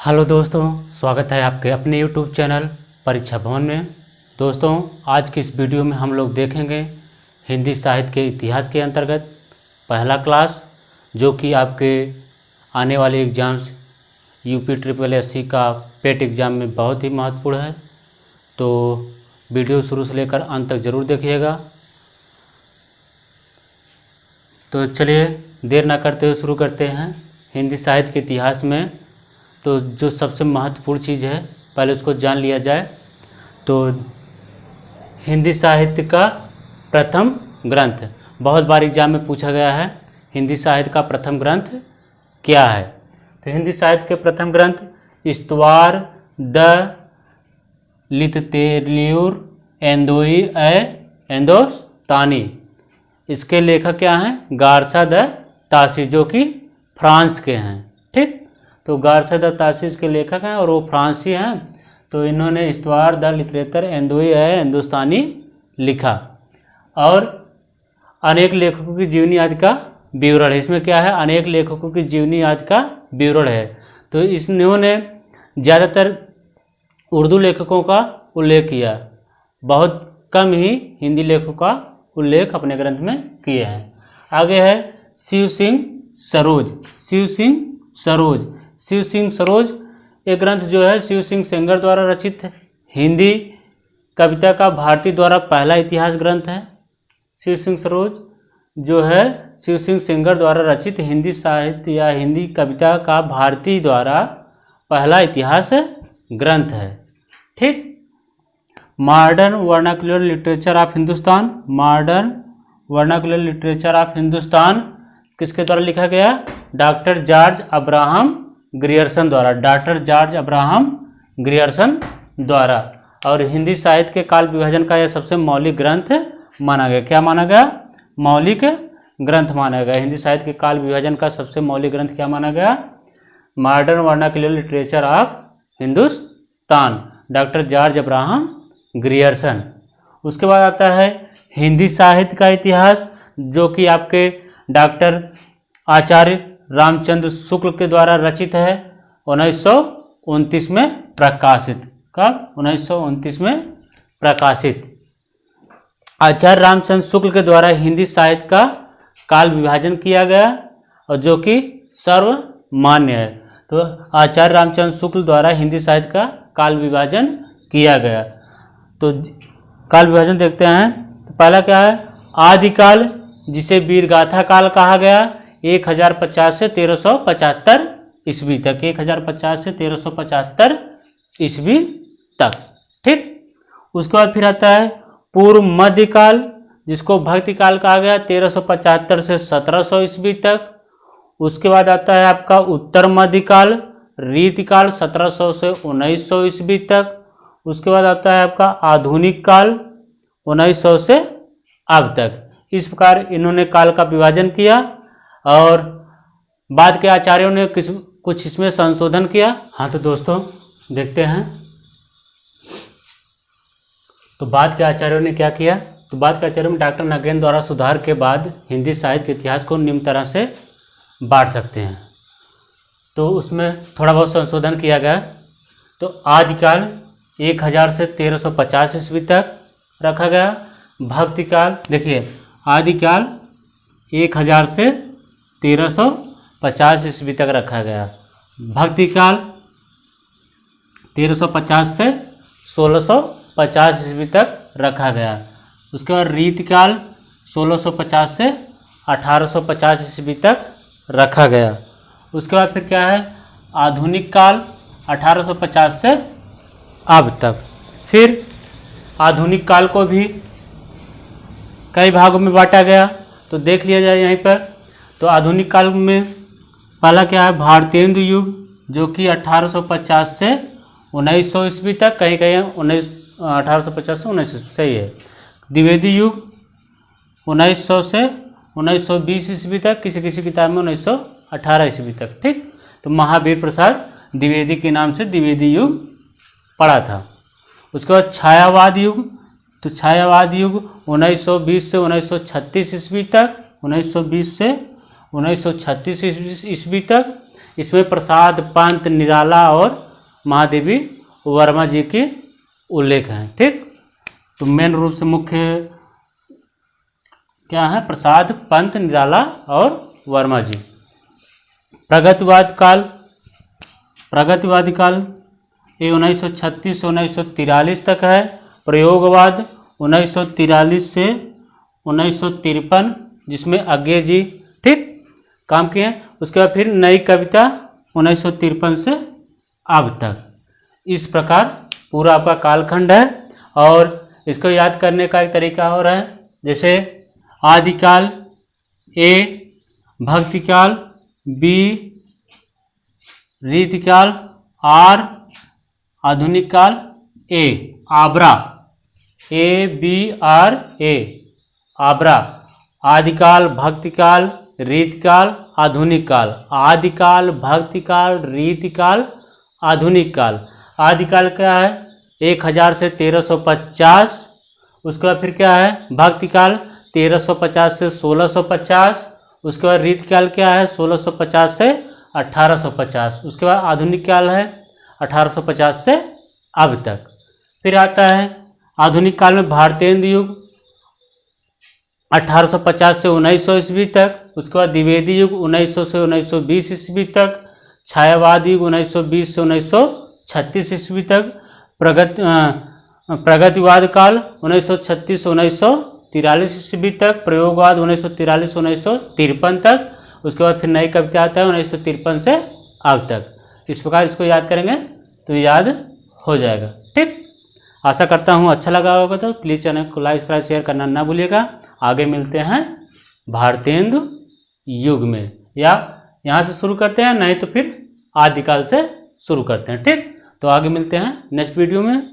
Hello दोस्तों, स्वागत है आपके अपने यूट्यूब चैनल परीक्षा भवन में। दोस्तों, आज की इस वीडियो में हम लोग देखेंगे हिंदी साहित्य के इतिहास के अंतर्गत पहला क्लास, जो कि आपके आने वाले एग्ज़ाम्स यूपी SSSC का पेट एग्ज़ाम में बहुत ही महत्वपूर्ण है। तो वीडियो शुरू से लेकर अंत तक ज़रूर देखिएगा। तो चलिए देर ना करते हुए शुरू करते हैं। हिंदी साहित्य के इतिहास में तो जो सबसे महत्वपूर्ण चीज़ है पहले उसको जान लिया जाए। तो हिंदी साहित्य का प्रथम ग्रंथ, बहुत बार एग्जाम में पूछा गया है, हिंदी साहित्य का प्रथम ग्रंथ क्या है। तो हिंदी साहित्य के प्रथम ग्रंथ इस्तवार द लिटरेचर हिंदुस्तानी, इसके लेखक क्या हैं? गार्सा द तासी, जो कि फ्रांस के हैं। ठीक, तो गार्सा द तासी के लेखक हैं और वो फ्रांसी हैं। तो इन्होंने इस्तवार द लिटरेचर हिंदुस्तानी लिखा और अनेक लेखकों की जीवनी आदि का विवरण है। इसमें क्या है? अनेक लेखकों की जीवनी आदि का विवरण है। तो इन्होंने ज़्यादातर उर्दू लेखकों का उल्लेख किया, बहुत कम ही हिंदी लेखकों का उल्लेख अपने ग्रंथ में किए हैं। आगे है शिव सिंह सरोज। शिव सिंह सरोज एक ग्रंथ जो है शिव सिंह सेंगर द्वारा रचित है। हिंदी कविता का भारती द्वारा पहला इतिहास ग्रंथ है। शिव सिंह सरोज जो है शिव सिंह सेंगर द्वारा रचित हिंदी साहित्य या हिंदी कविता का भारती द्वारा पहला इतिहास ग्रंथ है। ठीक, modern vernacular literature of Hindustan, modern vernacular literature of Hindustan किसके द्वारा लिखा गया? डॉक्टर जॉर्ज अब्राहम ग्रियर्सन द्वारा, डॉक्टर जॉर्ज अब्राहम ग्रियर्सन द्वारा। और हिंदी साहित्य के काल विभाजन का यह सबसे मौलिक ग्रंथ माना गया। क्या माना गया? मौलिक ग्रंथ माना गया। हिंदी साहित्य के काल विभाजन का सबसे मौलिक ग्रंथ क्या माना गया? Modern vernacular literature of Hindustan, doctor George Abraham Grierson. उसके बाद आता है हिंदी साहित्य का इतिहास, जो कि आपके डॉक्टर आचार्य रामचंद्र शुक्ल के द्वारा रचित है, 1929 में प्रकाशित। कब? 1929 में प्रकाशित। आचार्य रामचंद्र शुक्ल के द्वारा हिंदी साहित्य का काल विभाजन किया गया और जो कि सर्वमान्य है। तो आचार्य रामचंद्र शुक्ल द्वारा हिंदी साहित्य का काल विभाजन किया गया। तो काल विभाजन देखते हैं। तो पहला क्या है? आदिकाल, जिसे वीरगाथा काल कहा गया, 1050 से 1375 ईस्वी तक, 1050 से 1375 ईस्वी तक। ठीक, उसके बाद फिर आता है पूर्व मध्यकाल, जिसको भक्ति काल कहा गया, 1375 से 1700 ईस्वी तक। उसके बाद आता है आपका उत्तर मध्यकाल, रीतिकाल, 1700 से 1900 ईस्वी तक। उसके बाद आता है आपका आधुनिक काल, 1900 से अब तक। इस प्रकार इन्होंने काल का विभाजन किया और बाद के आचार्यों ने कुछ इसमें संशोधन किया। हाँ, तो दोस्तों देखते हैं तो बाद के आचार्यों ने क्या किया। तो बाद के आचार्यों में डॉक्टर नगेन द्वारा सुधार के बाद हिंदी साहित्य के इतिहास को निम्न तरह से बांट सकते हैं। तो उसमें थोड़ा बहुत संशोधन किया गया। तो आदिकाल 1000 से 1350 ईस्वी तक रखा गया। भक्ति काल, देखिए आदिकाल 1000 से 1350 ईस्वी तक रखा गया। भक्ति काल 1350 से 1650 ईस्वी तक रखा गया। उसके बाद रीतिकाल 1650 से 1850 ईस्वी तक रखा गया। उसके बाद फिर क्या है? आधुनिक काल 1850 से अब तक। फिर आधुनिक काल को भी कई भागों में बांटा गया। तो देख लिया जाए यहीं पर। तो आधुनिक काल में पहला क्या है? भारतेंदु युग, जो कि 1850 से 1900 ईस्वी तक, कहीं कहीं 1850 से 1900, सही है। द्विवेदी युग 1900 से 1920 ईस्वी तक, किसी किसी किताब में 1918 ईस्वी तक। ठीक, तो महावीर प्रसाद द्विवेदी के नाम से द्विवेदी युग पड़ा था। उसके बाद छायावाद युग, तो छायावाद युग 1920 से 1936 ईस्वी तक, 1920 से 1936 ईस्वी तक। इसमें प्रसाद पंत, निराला और महादेवी वर्मा जी की उल्लेख हैं। ठीक, तो मेन रूप से मुख्य क्या है? प्रसाद, पंत, निराला और वर्मा जी। प्रगतिवाद काल, प्रगतिवादी काल ये 1936 से 1943 तक है। प्रयोगवाद 1943 से 1953, जिसमें अज्ञे जी ठीक काम किए हैं। उसके बाद फिर नई कविता 1953 से अब तक। इस प्रकार पूरा आपका कालखंड है। और इसको याद करने का एक तरीका और है, जैसे आदिकाल ए, भक्तिकाल बी, रीतिकाल आर, आधुनिक काल ए, आबरा ABRA आबरा। आदिकाल, भक्तिकाल, रीतिकाल, आधुनिक काल। आदिकाल, भक्तिकाल, रीतिकाल, आधुनिक काल। आदिकाल क्या है? 1000 से 1350। उसके बाद फिर क्या है? भक्तिकाल 1350 से 1650। उसके बाद रीतिकाल क्या है? 1650 से 1850। उसके बाद आधुनिक काल है 1850 से अब तक। फिर आता है आधुनिक काल में भारतेंदु युग 1850 से 1900 ईस्वी तक। उसके बाद द्विवेदी युग 1900 से 1920 ईस्वी तक। छायावाद युग 1920 से 1936 ईस्वी तक। प्रगतिवाद काल 1936 से 1943 ईस्वी तक। प्रयोगवाद 1943 से 1953 तक। उसके बाद फिर नई कविता आता है 1953 से अब तक। इस प्रकार इसको याद करेंगे तो याद हो जाएगा। ठीक, आशा करता हूँ अच्छा लगा होगा। तो प्लीज़ चैनल को लाइक, सब्सक्राइब, शेयर करना ना भूलिएगा। आगे मिलते हैं भारतेंदु युग में, या यहाँ से शुरू करते हैं, नहीं तो फिर आदिकाल से शुरू करते हैं। ठीक, तो आगे मिलते हैं नेक्स्ट वीडियो में।